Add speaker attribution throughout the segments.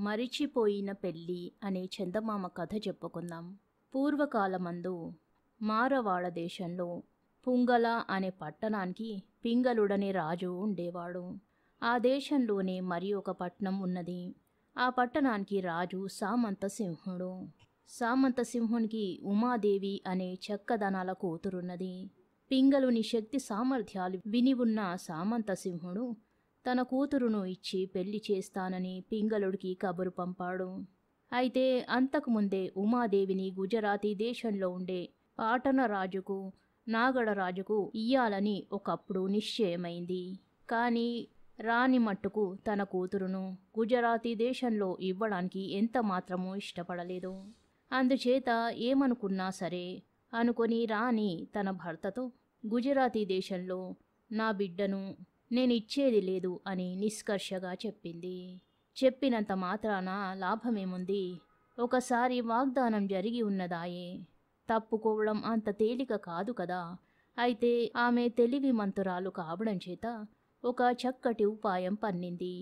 Speaker 1: మరిచిపోయిన పెళ్ళి అనే చందమామ కథ చెప్పుకుందాం. పూర్వకాలమందు మారవాడ దేశంలో పుంగల అనే పట్టణానికి పింగళుడనే రాజు ఉండేవాడు. ఆ దేశంలోనే మరి ఒక పట్టణం ఉన్నది. ఆ పట్టణానికి రాజు సామంతసింహుడు. సామంతసింహునికి ఉమాదేవి అనే చక్కదనాల కూతురున్నది. పింగళుని శక్తి సామర్థ్యాలు విని ఉన్న సామంతసింహుడు తన కూతురును ఇచ్చి పెళ్లి చేస్తానని పింగళుడికి కబురు పంపాడు. అయితే అంతకుముందే ఉమాదేవిని గుజరాతీ దేశంలో ఉండే పాటన రాజుకు నాగడరాజుకు ఇయ్యాలని ఒకప్పుడు నిశ్చయమైంది. కానీ రాణి మట్టుకు తన కూతురును గుజరాతీ దేశంలో ఇవ్వడానికి ఎంత మాత్రమూ ఇష్టపడలేదు. అందుచేత ఏమనుకున్నా సరే అనుకొని రాణి తన భర్తతో గుజరాతీ దేశంలో నా బిడ్డను నేనిచ్చేది లేదు అని నిష్కర్షగా చెప్పింది. చెప్పినంత మాత్రాన లాభమేముంది? ఒకసారి వాగ్దానం జరిగి ఉన్నదాయే, తప్పుకోవడం అంత తేలిక కాదు కదా. అయితే ఆమె తెలివి మంతురాలు కావడం చేత ఒక చక్కటి ఉపాయం పన్నింది.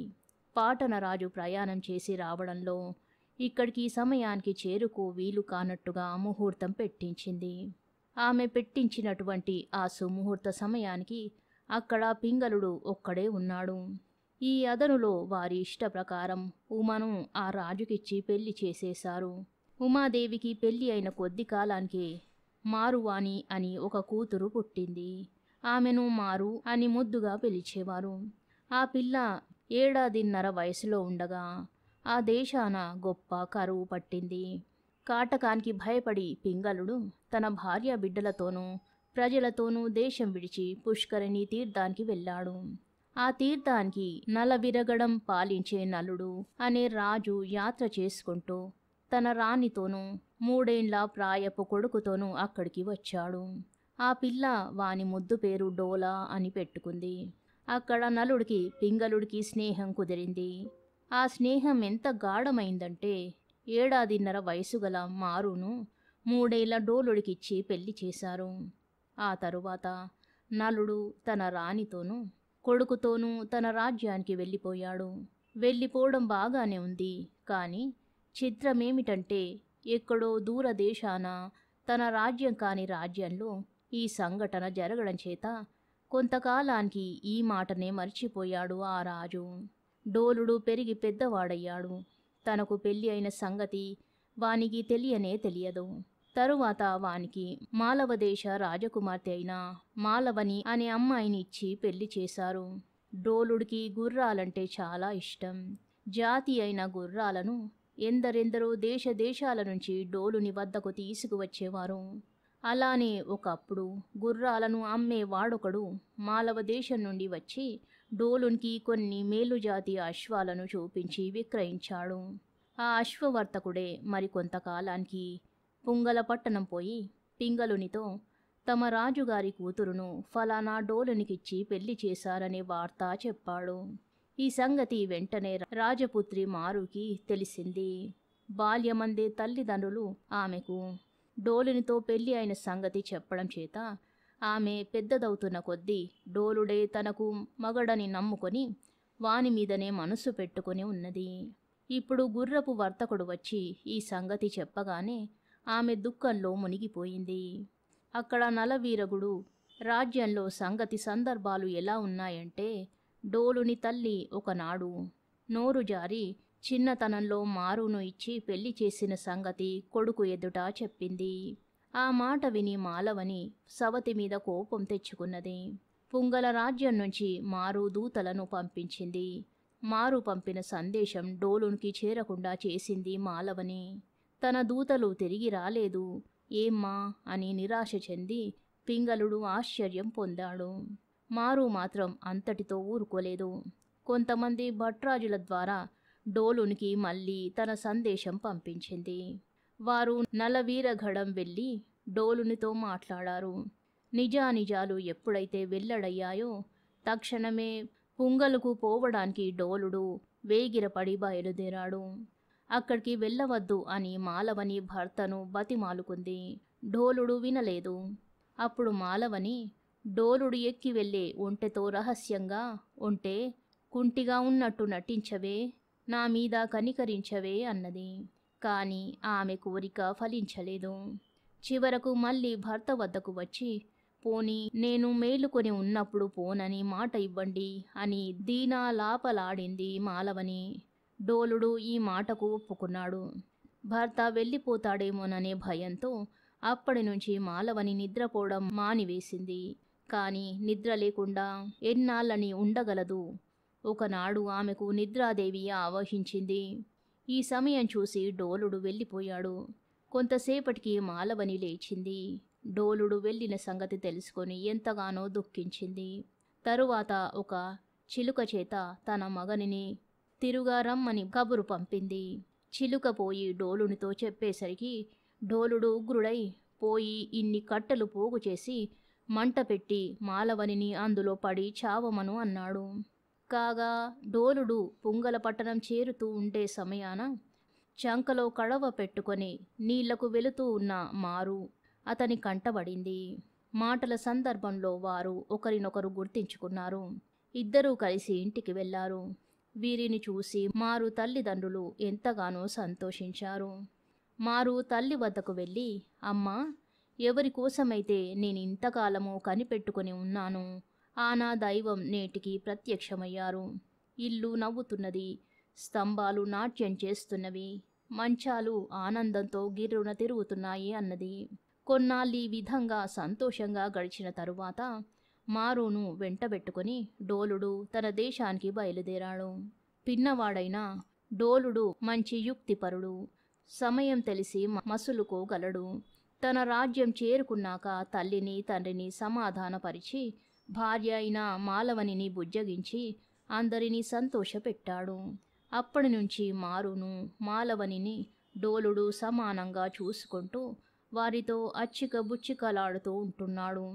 Speaker 1: పాటనరాజు ప్రయాణం చేసి రావడంలో ఇక్కడికి సమయానికి చేరుకో వీలు కానట్టుగా ముహూర్తం పెట్టించింది. ఆమె పెట్టించినటువంటి ఆ సుముహూర్త సమయానికి అక్కడ పింగళుడు ఒక్కడే ఉన్నాడు. ఈ అదనులో వారి ఇష్ట ప్రకారం ఉమను ఆ రాజుకిచ్చి పెళ్లి చేసేశారు. ఉమాదేవికి పెళ్లి అయిన కొద్ది కాలానికి మారువాణి అని ఒక కూతురు పుట్టింది. ఆమెను మారు అని ముద్దుగా పిలిచేవారు. ఆ పిల్ల 1.5 ఏళ్ల వయసులో ఉండగా ఆ దేశాన గొప్ప కరువు పట్టింది. కాటకానికి భయపడి పింగళుడు తన భార్య బిడ్డలతోనూ ప్రజలతోనూ దేశం విడిచి పుష్కరిణి తీర్థానికి వెళ్ళాడు. ఆ తీర్థానికి నలవిరగడం పాలించే నలుడు అనే రాజు యాత్ర చేసుకుంటూ తన రాణితోనూ 3 ఏళ్ల ప్రాయపు కొడుకుతోనూ అక్కడికి వచ్చాడు. ఆ పిల్ల వాని ముద్దు పేరు డోలా అని పెట్టుకుంది. అక్కడ నలుడికి పింగళుడికి స్నేహం కుదిరింది. ఆ స్నేహం ఎంత గాఢమైందంటే 1.5 ఏళ్ల వయసు గల మారును 3 ఏళ్ల డోలుడికిచ్చి పెళ్లి చేశారు. ఆ తరువాత నలుడు తన రాణితోనూ కొడుకుతోనూ తన రాజ్యానికి వెళ్ళిపోయాడు. వెళ్ళిపోవడం బాగానే ఉంది. కానీ చిత్రమేమిటంటే ఎక్కడో దూరదేశాన తన రాజ్యం కాని రాజ్యంలో ఈ సంఘటన జరగడం చేత కొంతకాలానికి ఈ మాటనే మర్చిపోయాడు ఆ రాజు. డోలుడు పెరిగి పెద్దవాడయ్యాడు. తనకు పెళ్లి అయిన సంగతి వానికి తెలియనే తెలియదు. తరువాత వానికి మాలవదేశ రాజకుమార్తె అయిన మాలవని అనే అమ్మాయిని ఇచ్చి పెళ్లి చేశారు. డోలుడికి గుర్రాలంటే చాలా ఇష్టం. జాతి అయిన గుర్రాలను ఎందరెందరో దేశాల నుంచి డోలుని వద్దకు తీసుకువచ్చేవారు. అలానే ఒకప్పుడు గుర్రాలను అమ్మే వాడొకడు మాలవ దేశం నుండి వచ్చి డోలునికి కొన్ని మేలుజాతి అశ్వాలను చూపించి విక్రయించాడు. ఆ అశ్వవర్తకుడే మరికొంతకాలానికి పుంగల పట్టణం పోయి పింగళునితో తమ రాజుగారి కూతురును ఫలానా డోలునికిచ్చి పెళ్లి చేశారనే వార్త చెప్పాడు. ఈ సంగతి వెంటనే రాజపుత్రి మారుకి తెలిసింది. బాల్యమందే తల్లిదండ్రులు ఆమెకు డోలునితో పెళ్లి అయిన సంగతి చెప్పడం చేత ఆమె పెద్దదవుతున్న కొద్దీ డోలుడే తనకు మగడని నమ్ముకొని వాని మీదనే మనసు పెట్టుకుని ఉన్నది. ఇప్పుడు గుర్రపు వర్తకుడు వచ్చి ఈ సంగతి చెప్పగానే ఆమె దుఃఖంలో మునిగిపోయింది. అక్కడ నలవీరగుడు రాజ్యంలో సంగతి సందర్భాలు ఎలా ఉన్నాయంటే డోలుని తల్లి ఒకనాడు నోరు జారి చిన్నతనంలో మారును ఇచ్చి పెళ్లి చేసిన సంగతి కొడుకు ఎదుట చెప్పింది. ఆ మాట విని మాలవని సవతి మీద కోపం తెచ్చుకున్నది. పుంగల రాజ్యం నుంచి మారు దూతలను పంపించింది. మారు పంపిన సందేశం డోలునికి చేరకుండా చేసింది మాలవని. తన దూతలు తిరిగి రాలేదు ఏమ్మా అని నిరాశ చెంది పింగళుడు ఆశ్చర్యం పొందాడు. మారు మాత్రం అంతటితో ఊరుకోలేదు. కొంతమంది భట్రాజుల ద్వారా డోలునికి మళ్ళీ తన సందేశం పంపించింది. వారు నలవీరగఢం వెళ్ళి డోలునితో మాట్లాడారు. నిజానిజాలు ఎప్పుడైతే వెల్లడయ్యాయో తక్షణమే పుంగలుకు పోవడానికి డోలుడు వేగిరపడి బయలుదేరాడు. అక్కడికి వెళ్ళవద్దు అని మాలవని భర్తను బతిమాలుకుంది. డోలుడు వినలేదు. అప్పుడు మాలవని డోలుడు ఎక్కి వెళ్ళే ఒంటెతో రహస్యంగా ఒంటే కుంటిగా ఉన్నట్టు నటించవే, నా మీద కనికరించవే అన్నది. కాని ఆమె కోరిక ఫలించలేదు. చివరకు మళ్ళీ భర్త వద్దకు వచ్చి, పోనీ నేను మేలుకొని ఉన్నప్పుడు పోనని మాట ఇవ్వండి అని దీనాలాపలాడింది మాలవని. డోలుడు ఈ మాటకు ఒప్పుకున్నాడు. భర్త వెళ్ళిపోతాడేమోననే భయంతో అప్పటి నుంచి మాలవని నిద్రపోవడం మానివేసింది. కాని నిద్ర లేకుండా ఎన్నాళ్ళని ఉండగలదు. ఒకనాడు ఆమెకు నిద్రాదేవి ఆవహించింది. ఈ సమయం చూసి డోలుడు వెళ్ళిపోయాడు. కొంతసేపటికి మాలవని లేచింది. డోలుడు వెళ్ళిన సంగతి తెలుసుకొని ఎంతగానో దుఃఖించింది. తరువాత ఒక చిలుక చేత తన మగనిని తిరుగా రమ్మని కబురు పంపింది. చిలుక పోయి డోలునితో చెప్పేసరికి డోలుడు ఉగ్రుడై పోయి ఇన్ని కట్టెలు పోగు చేసి మంట పెట్టి మాలవనిని అందులో పడి చావమను అన్నాడు. కాగా డోలుడు పుంగల పట్టణం చేరుతూ ఉండే సమయాన చంకలో కడవ పెట్టుకొని నీళ్లకు వెళుతూ ఉన్న మారు అతని కంటబడింది. మాటల సందర్భంలో వారు ఒకరినొకరు గుర్తించుకున్నారు. ఇద్దరూ కలిసి ఇంటికి వెళ్లారు. వీరిని చూసి మారు తల్లిదండ్రులు ఎంతగానో సంతోషించారు. మారు తల్లి వద్దకు వెళ్ళి, అమ్మా, ఎవరి కోసమైతే నేను ఇంతకాలము కనిపెట్టుకుని ఉన్నాను, ఆ నా దైవం నేటికి ప్రత్యక్షమయ్యారు. ఇల్లు నవ్వుతున్నది, స్తంభాలు నాట్యం చేస్తున్నవి, మంచాలు ఆనందంతో గిర్రున తిరుగుతున్నాయి అన్నది. కొన్నాళ్ళీ విధంగా సంతోషంగా గడిచిన తరువాత మారును వెంటబెట్టుకుని డోలుడు తన దేశానికి బయలుదేరాడు. పిన్నవాడైన డోలుడు మంచి యుక్తిపరుడు. సమయం తెలిసి మసులుకోగలడు. తన రాజ్యం చేరుకున్నాక తల్లిని తండ్రిని సమాధానపరిచి భార్య అయిన మాలవనిని బుజ్జగించి అందరినీ సంతోషపెట్టాడు. అప్పటి నుంచి మారును మాలవనిని డోలుడు సమానంగా చూసుకుంటూ వారితో అచ్చిక బుచ్చికలాడుతూ ఉంటున్నాడు.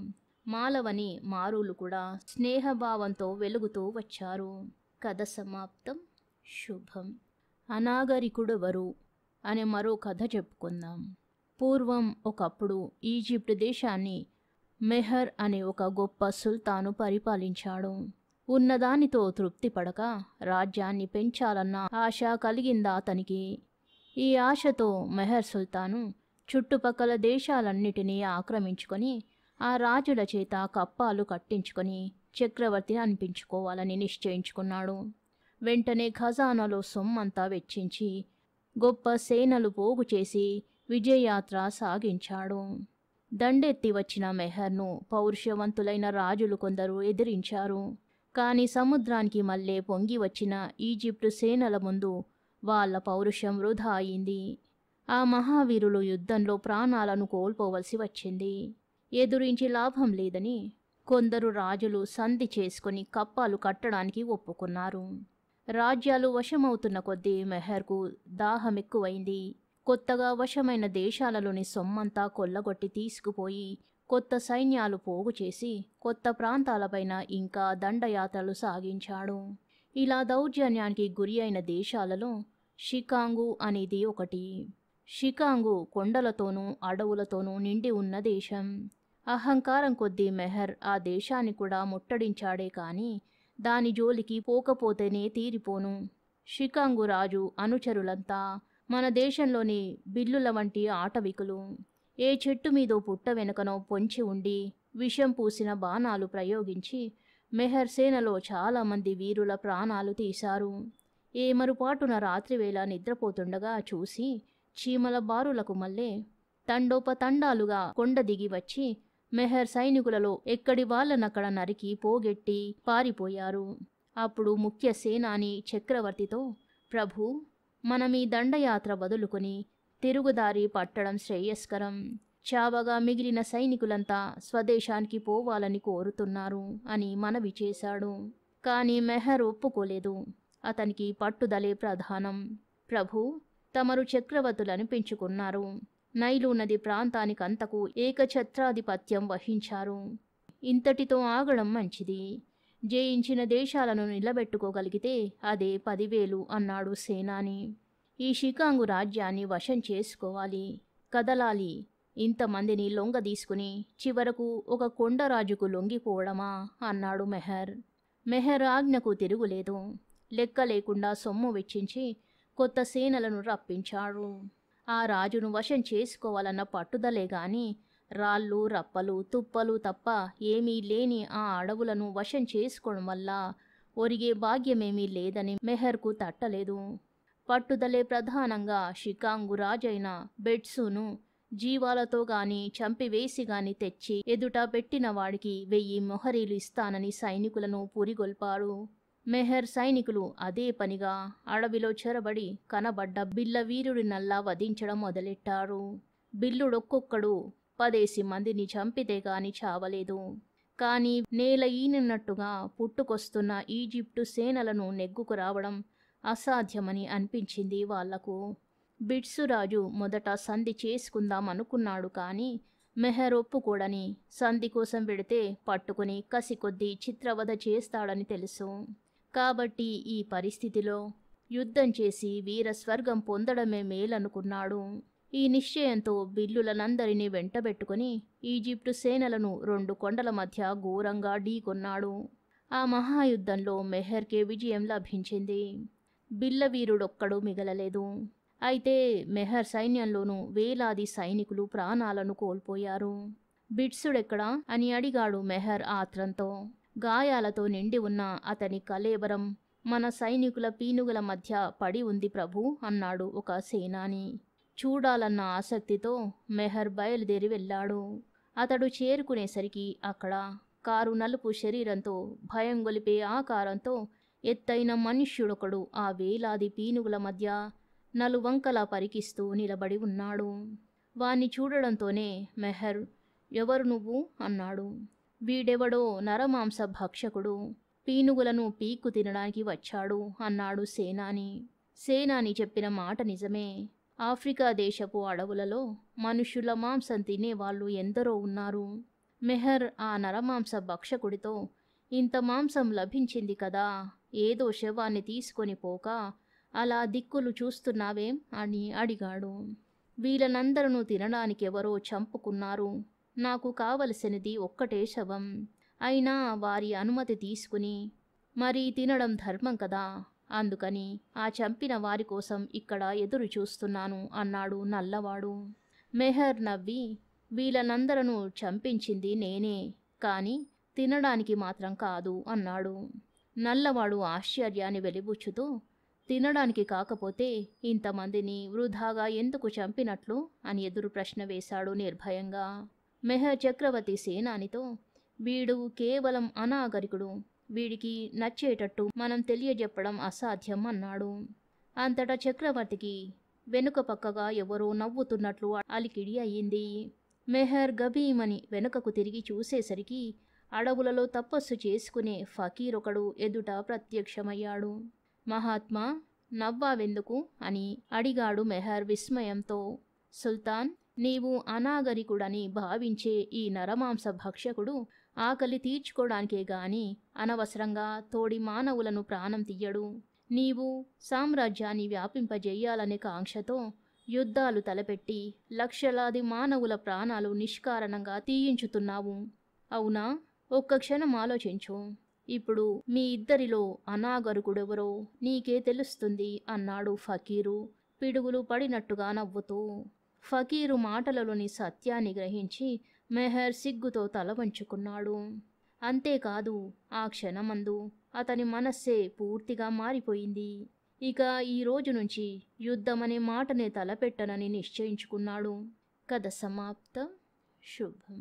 Speaker 1: మాలవని మారులు కూడా స్నేహభావంతో వెలుగుతూ వచ్చారు. కథ సమాప్తం. శుభం. అనాగరికుడెవరు అనే మరో కథ చెప్పుకుందాం. పూర్వం ఒకప్పుడు ఈజిప్ట్ దేశాన్ని మెహర్ అనే ఒక గొప్ప సుల్తాను పరిపాలించాడు. ఉన్నదానితో తృప్తి పడక రాజ్యాన్ని పెంచాలన్న ఆశ కలిగిందా అతనికి. ఈ ఆశతో మెహర్ సుల్తాను చుట్టుపక్కల దేశాలన్నిటినీ ఆక్రమించుకొని ఆ రాజుల చేత కప్పాలు కట్టించుకొని చక్రవర్తిని అనిపించుకోవాలని నిశ్చయించుకున్నాడు. వెంటనే ఖజానాలో సొమ్మంతా వెచ్చించి గొప్ప సేనలు పోగు చేసి విజయయాత్ర సాగించాడు. దండెత్తి వచ్చిన మెహర్ను పౌరుషవంతులైన రాజులు కొందరు ఎదిరించారు. కాని సముద్రానికి మళ్ళీ పొంగి వచ్చిన ఈజిప్టు సేనల ముందు వాళ్ళ పౌరుషం వృధా అయింది. ఆ మహావీరులు యుద్ధంలో ప్రాణాలను కోల్పోవలసి వచ్చింది. ఎదురించి లాభం లేదని కొందరు రాజులు సంధి చేసుకుని కప్పాలు కట్టడానికి ఒప్పుకున్నారు. రాజ్యాలు వశమవుతున్న కొద్దీ మెహర్కు దాహం ఎక్కువైంది. కొత్తగా వశమైన దేశాలలోని సొమ్మంతా కొల్లగొట్టి తీసుకుపోయి కొత్త సైన్యాలు పోగు చేసి కొత్త ప్రాంతాలపైన ఇంకా దండయాత్రలు సాగించాడు. ఇలా దౌర్జన్యానికి గురి అయిన దేశాలలో షికాంగు అనేది ఒకటి. షికాంగు కొండలతోనూ అడవులతోనూ నిండి ఉన్న దేశం. అహంకారం కొద్దీ మెహర్ ఆ దేశాన్ని కూడా ముట్టడించాడే కాని దాని జోలికి పోకపోతేనే తీరిపోను. షికాంగు రాజు అనుచరులంతా మన దేశంలోని బిల్లుల వంటి ఆటవికులు. ఏ చెట్టు మీదో పుట్ట వెనుకనో పొంచి ఉండి విషం పూసిన బాణాలు ప్రయోగించి మెహర్ సేనలో చాలామంది వీరుల ప్రాణాలు తీశారు. ఏమరుపాటున రాత్రివేళ నిద్రపోతుండగా చూసి చీమల బారులకు మళ్ళే తండోపతండాలుగా కొండ దిగి వచ్చి మెహర్ సైనికులలో ఎక్కడి వాళ్ళనక్కడ నరికి పోగెట్టి పారిపోయారు. అప్పుడు ముఖ్య సేనాని చక్రవర్తితో, ప్రభూ, మనమీ దండయాత్ర వదులుకొని తిరుగుదారి పట్టడం శ్రేయస్కరం. చావగా మిగిలిన సైనికులంతా స్వదేశానికి పోవాలని కోరుతున్నారు అని మనవి చేశాడు. కాని మెహర్ ఒప్పుకోలేదు. అతనికి పట్టుదలే ప్రధానం. ప్రభూ, తమరు చక్రవర్తులనిపించుకున్నారు. నైలు నది ప్రాంతానికంతకు ఏకఛత్రాధిపత్యం వహించారు. ఇంతటితో ఆగడం మంచిది. జయించిన దేశాలను నిలబెట్టుకోగలిగితే అదే 10,000 అన్నాడు సేనాని. ఈ షికాంగు రాజ్యాన్ని వశం చేసుకోవాలి, కదలాలి. ఇంతమందిని లొంగ తీసుకుని చివరకు ఒక కొండరాజుకు లొంగిపోవడమా అన్నాడు మెహర్. మెహర్ ఆజ్ఞకు తిరుగులేదు. లెక్క లేకుండా సొమ్ము వెచ్చించి కొత్త సేనలను రప్పించాడు. ఆ రాజును వశం చేసుకోవాలన్న పట్టుదలే గాని రాళ్ళు రప్పలు తుప్పలు తప్ప ఏమీ లేని ఆ అడవులను వశం చేసుకోవడం వల్ల ఒరిగే భాగ్యమేమీ లేదని మెహర్కు తట్టలేదు. పట్టుదలే ప్రధానంగా షికాంగు రాజైన బెట్సును జీవాలతో గాని చంపివేసి గాని తెచ్చి ఎదుట పెట్టిన వాడికి 1000 మొహరీలు ఇస్తానని సైనికులను పురిగొల్పారు. మెహర్ సైనికులు అదే పనిగా అడవిలో చొరబడి కనబడ్డ బిల్ల వీరుడినల్లా వధించడం మొదలెట్టారు. బిల్లుడొక్కొక్కడు 10 మందిని చంపితే గాని చావలేదు. కానీ నేల ఈనినట్టుగా పుట్టుకొస్తున్న ఈజిప్టు సేనలను నెగ్గుకు రావడం అసాధ్యమని అనిపించింది వాళ్లకు. బిట్సురాజు మొదట సంధి చేసుకుందాం అనుకున్నాడు. కానీ మెహర్ ఒప్పుకోడని, సంధి కోసం వెడితే పట్టుకుని కసికొద్దీ చిత్రవధ చేస్తాడని తెలుసు. కాబట్టి ఈ పరిస్థితిలో యుద్ధం చేసి వీరస్వర్గం పొందడమే మేలనుకున్నాడు. ఈ నిశ్చయంతో బిల్లులనందరినీ వెంటబెట్టుకుని ఈజిప్టు సేనలను 2 కొండల మధ్య ఘోరంగా ఢీకొన్నాడు. ఆ మహాయుద్ధంలో మెహర్కే విజయం లభించింది. బిల్లవీరుడొక్కడు మిగలలేదు. అయితే మెహర్ సైన్యంలోనూ వేలాది సైనికులు ప్రాణాలను కోల్పోయారు. బిట్సుడెక్కడా అని అడిగాడు మెహర్ ఆత్రంతో. గాయాలతో నిండి ఉన్న అతని కళేబరం మన సైనికుల పీనుగుల మధ్య పడి ఉంది ప్రభు అన్నాడు ఒక సేనాని. చూడాలన్న ఆసక్తితో మెహర్ బయలుదేరి వెళ్ళాడు. అతడు చేరుకునేసరికి అక్కడ కారు నలుపు శరీరంతో భయం గొలిపే ఆకారంతో ఎత్తైన మనుష్యుడొకడు ఆ వేలాది పీనుగుల మధ్య నలువంకలా పరికిస్తూ నిలబడి ఉన్నాడు. వాణ్ణి చూడడంతోనే మెహర్ ఎవరు నువ్వు అన్నాడు. వీడెవడో నరమాంస భక్షకుడు, పీనుగులను పీక్కు తినడానికి వచ్చాడు అన్నాడు సేనాని. సేనాని చెప్పిన మాట నిజమే. ఆఫ్రికా దేశపు అడవులలో మనుష్యుల మాంసం తినేవాళ్ళు ఎందరో ఉన్నారు. మెహర్ ఆ నరమాంస భక్షకుడితో ఇంత మాంసం లభించింది కదా, ఏదో శవాన్ని తీసుకొని పోక అలా దిక్కులు చూస్తున్నావేం అని అడిగాడు. వీళ్ళనందరూ తినడానికెవరో చంపుకున్నారు. నాకు కావలసినది ఒక్కటే శవం. అయినా వారి అనుమతి తీసుకుని మరీ తినడం ధర్మం కదా, అందుకని ఆ చంపిన వారి కోసం ఇక్కడ ఎదురు చూస్తున్నాను అన్నాడు నల్లవాడు. మెహర్ నవ్వి వీళ్ళనందరూ చంపించింది నేనే, కానీ తినడానికి మాత్రం కాదు అన్నాడు. నల్లవాడు ఆశ్చర్యాన్ని వెలిబుచ్చుతూ తినడానికి కాకపోతే ఇంతమందిని వృధాగా ఎందుకు చంపినట్లు అని ఎదురు ప్రశ్న వేశాడు నిర్భయంగా. మెహర్ చక్రవర్తి సేనానితో వీడు కేవలం అనాగరికుడు, వీడికి నచ్చేటట్టు మనం తెలియజెప్పడం అసాధ్యం అన్నాడు. అంతటా చక్రవర్తికి వెనుక పక్కగా ఎవరో నవ్వుతున్నట్లు అలికిడి అయ్యింది. మెహర్ గభీమని వెనుకకు తిరిగి చూసేసరికి అడవులలో తపస్సు చేసుకునే ఫకీరొకడు ఎదుట ప్రత్యక్షమయ్యాడు. మహాత్మా, నవ్వావెందుకు అని అడిగాడు మెహర్ విస్మయంతో. సుల్తాన్, నీవు అనాగరికుడని భావించే ఈ నరమాంస భక్షకుడు ఆకలి తీర్చుకోవడానికే గాని అనవసరంగా తోడి మానవులను ప్రాణం తీయడు. నీవు సామ్రాజ్యాన్ని వ్యాపింపజేయాలనే కాంక్షతో యుద్ధాలు తలపెట్టి లక్షలాది మానవుల ప్రాణాలు నిష్కారణంగా తీయించుతున్నావు. అవునా? ఒక్క క్షణం ఆలోచించు. ఇప్పుడు మీ ఇద్దరిలో అనాగరికుడెవరో నీకే తెలుస్తుంది అన్నాడు ఫకీరు పిడుగులు పడినట్టుగా నవ్వుతూ. ఫకీరు మాటలలోని సత్యాన్ని గ్రహించి మెహర్ సిగ్గుతో తల వంచుకున్నాడు. అంతేకాదు, ఆ క్షణమందు అతని మనస్సే పూర్తిగా మారిపోయింది. ఇక ఈ రోజు నుంచి యుద్ధమనే మాటనే తలపెట్టనని నిశ్చయించుకున్నాడు. కథ సమాప్తం. శుభం.